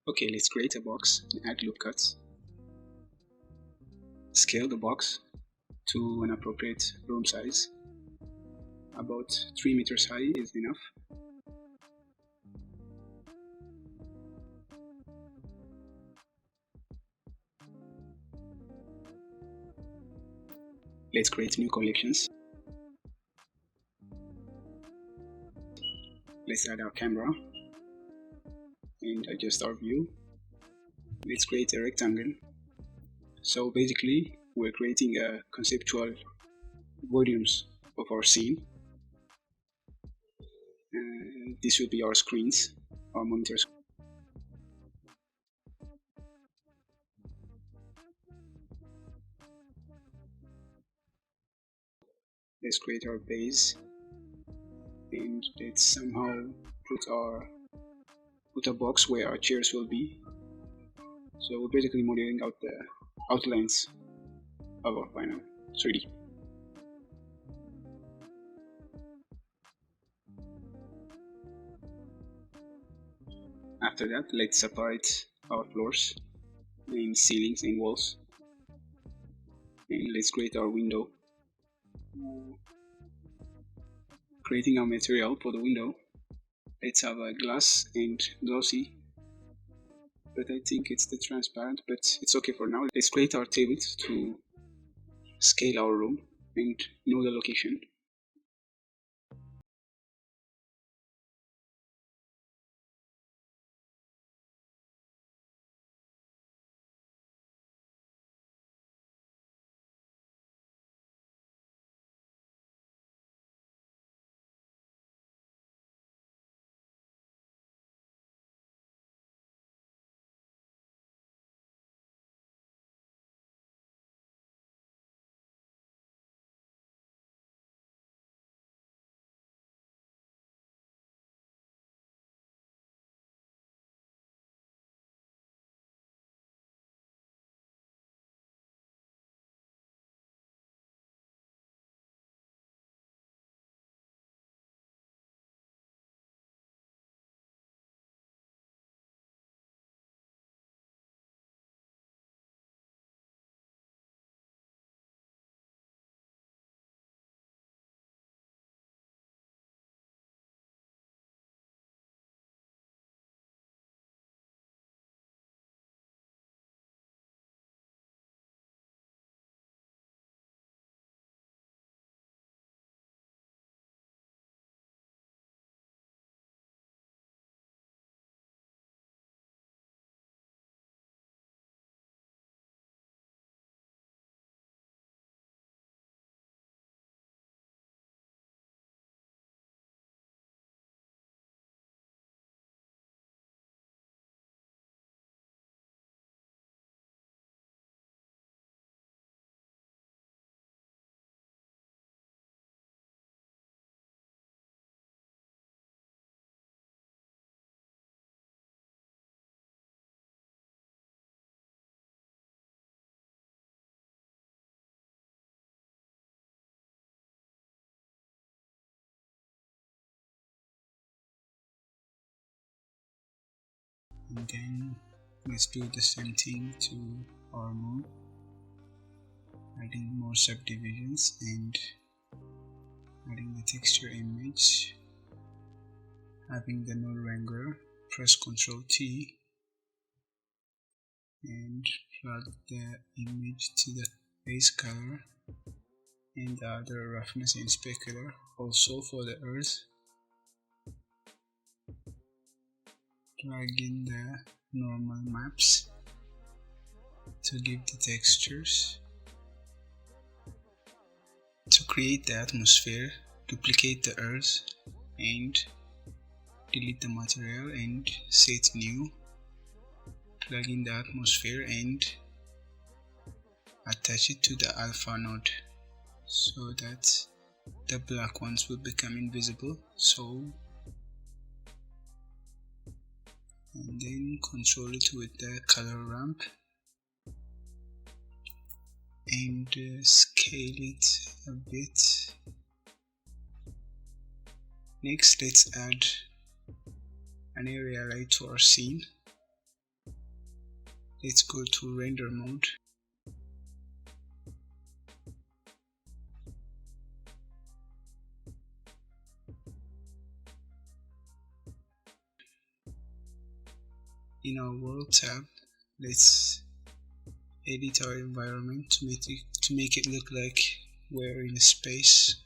Okay, let's create a box and add loop cuts. Scale the box to an appropriate room size. About 3 meters high is enough. Let's create new collections. Let's add our camera and adjust our view. Let's create a rectangle. So basically, we're creating a conceptual volumes of our scene. This will be our screens, our monitors. Let's create our base and let's somehow put a box where our chairs will be. So we're basically modeling out the outlines of our final 3D. After that, let's separate our floors and ceilings and walls. And let's create our window. Creating our material for the window. Let's have a glass and glossy, but I think it's the transparent, but it's okay for now. Let's create our tables to scale our room and know the location. And then let's do the same thing to our moon, adding more subdivisions and adding the texture image, having the null wrangler, press Ctrl T and plug the image to the base color and the other roughness and specular also for the earth. Plug in the normal maps to give the textures. To create the atmosphere, duplicate the earth and delete the material and set new. Plug in the atmosphere and attach it to the alpha node so that the black ones will become invisible. And then control it with the color ramp and scale it a bit. Next, let's add an area light to our scene. let's go to render mode. In our world tab, let's edit our environment to make it look like we're in space.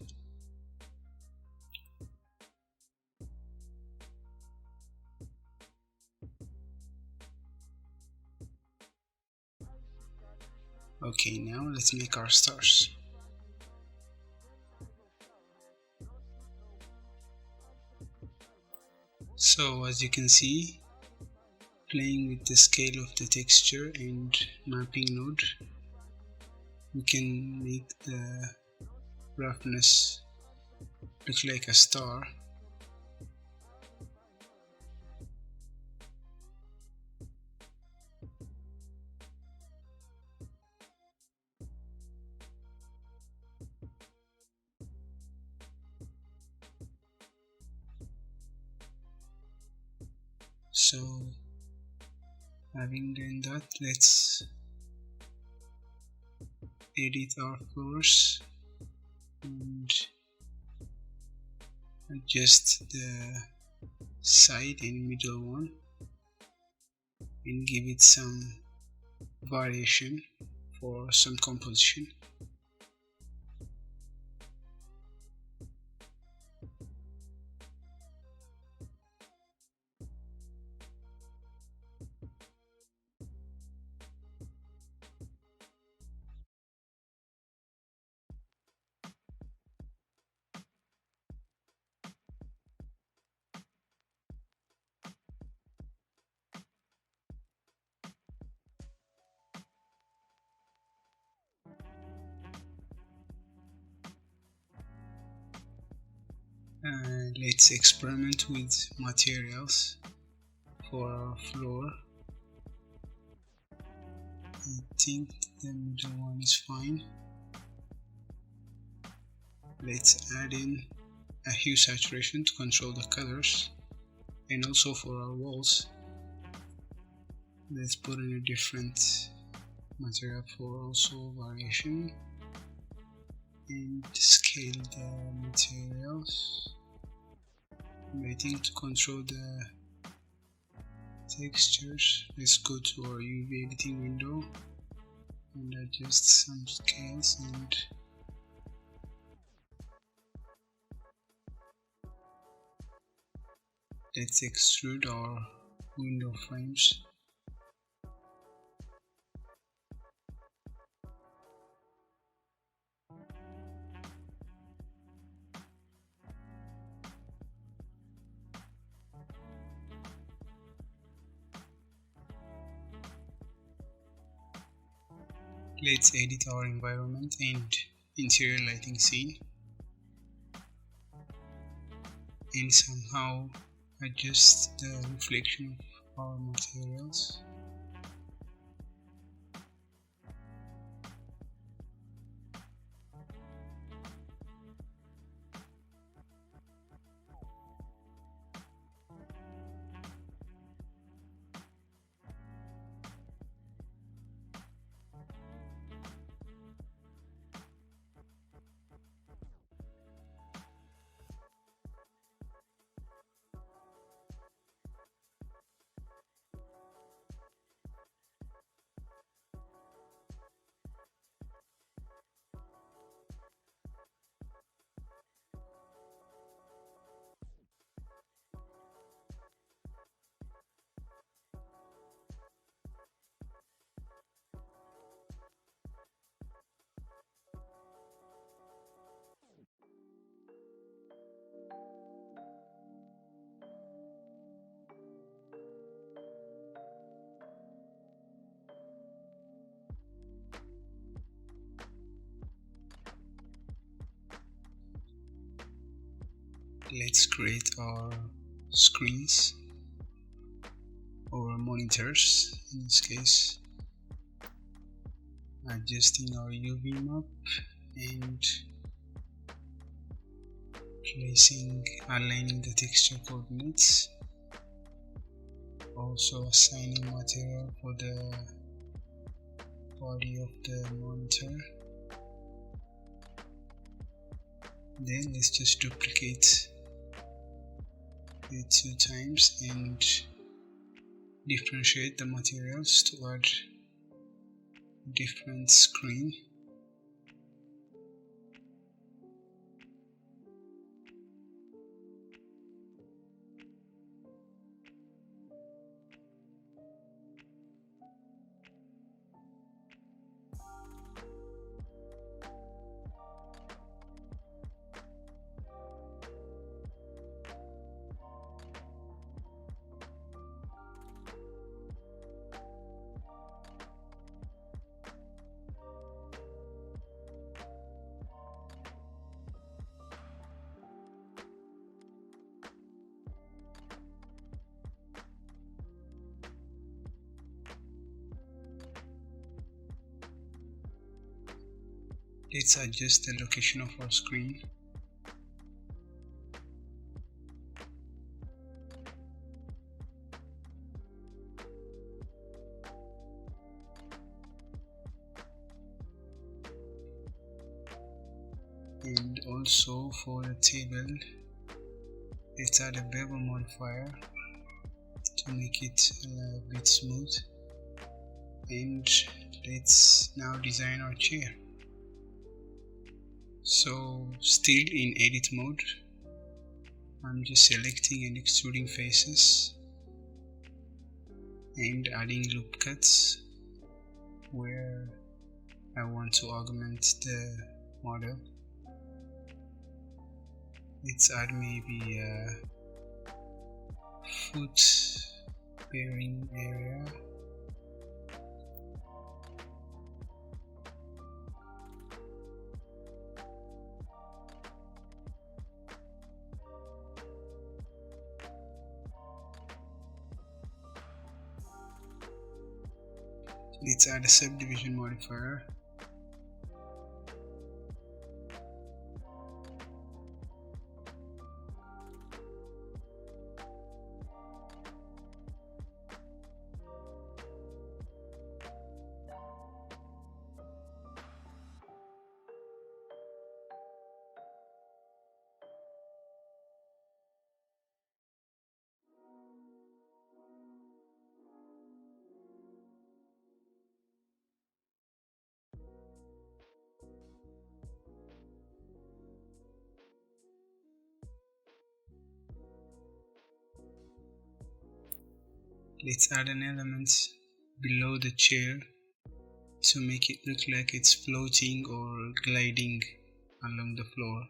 Okay, now let's make our stars. So as you can see, playing with the scale of the texture and mapping node, we can make the roughness look like a star. So having done that, let's edit our floors and adjust the side and middle one and give it some variation for some composition. Let's experiment with materials for our floor. I think the middle one is fine. Let's add in a hue saturation to control the colors, and also for our walls, let's put in a different material for also variation, and scale the materials. I think to control the textures, let's go to our UV editing window and adjust some scales, and let's extrude our window frames. Let's edit our environment and interior lighting scene and somehow adjust the reflection of our materials. Let's create our screens or monitors, in this case adjusting our UV map and aligning the texture coordinates, also assigning material for the body of the monitor. Then let's just duplicate it 2 times and differentiate the materials to add different screen. Let's adjust the location of our screen. And also for the table, let's add a bevel modifier to make it a bit smooth. And let's now design our chair. So still in edit mode, I'm just selecting and extruding faces and adding loop cuts where I want to augment the model. Let's add maybe a foot bearing area. Let's add a subdivision modifier. Let's add an element below the chair to make it look like it's floating or gliding along the floor.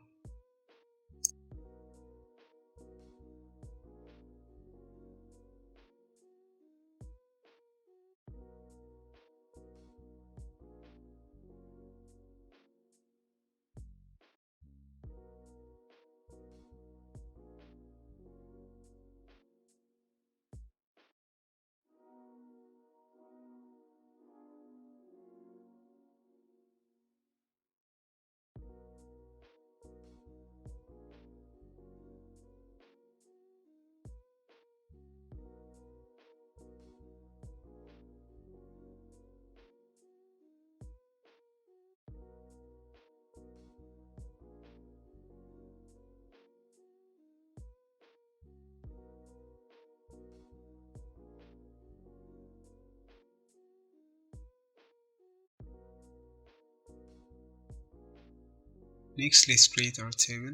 Next, let's create our table.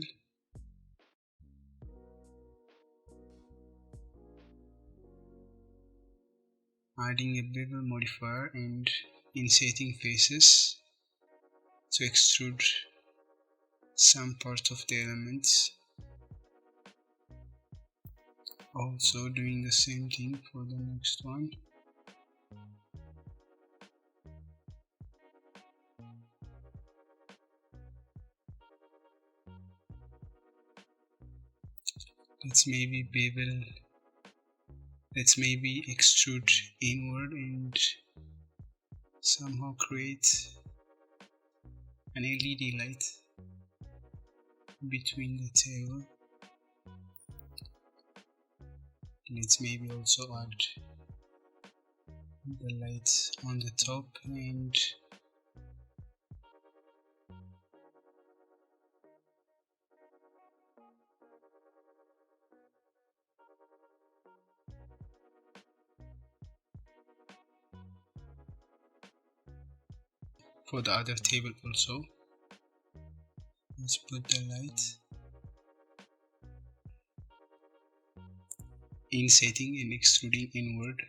Adding a bevel modifier and inserting faces to extrude some part of the elements. Also doing the same thing for the next one. Let's maybe extrude inward and somehow create an LED light between the table. Let's maybe also add the lights on the top, and for the other table also, let's put the light in setting and extruding inward.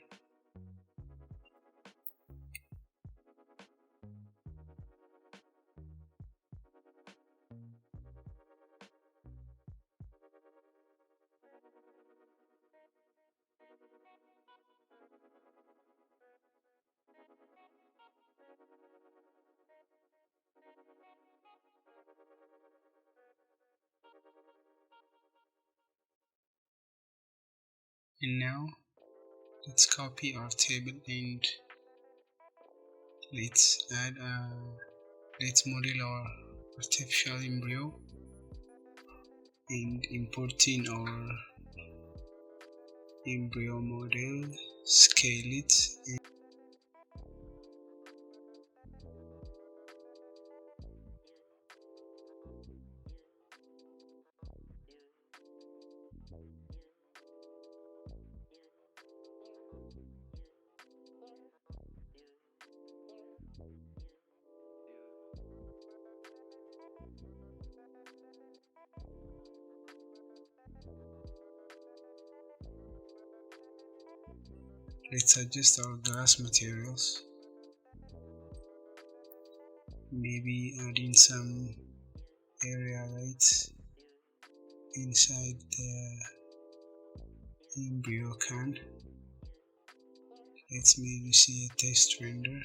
And now let's copy our table and let's model our artificial embryo and importing our embryo model, scale it, and let's adjust our glass materials, maybe adding some area lights inside the embryo can. Let's maybe see a test render.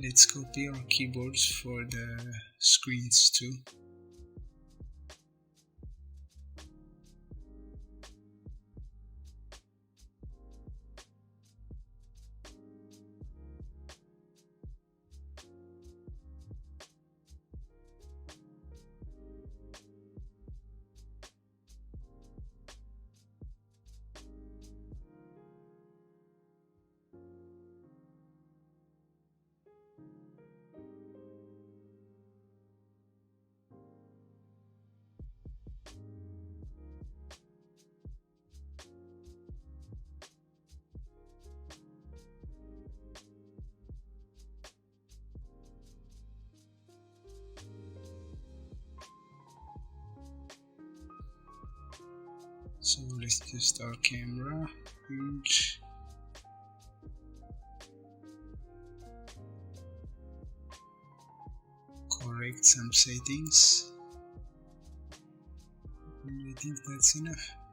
Let's copy our keyboards for the screens too. So let's test our camera and correct some settings, and I think that's enough.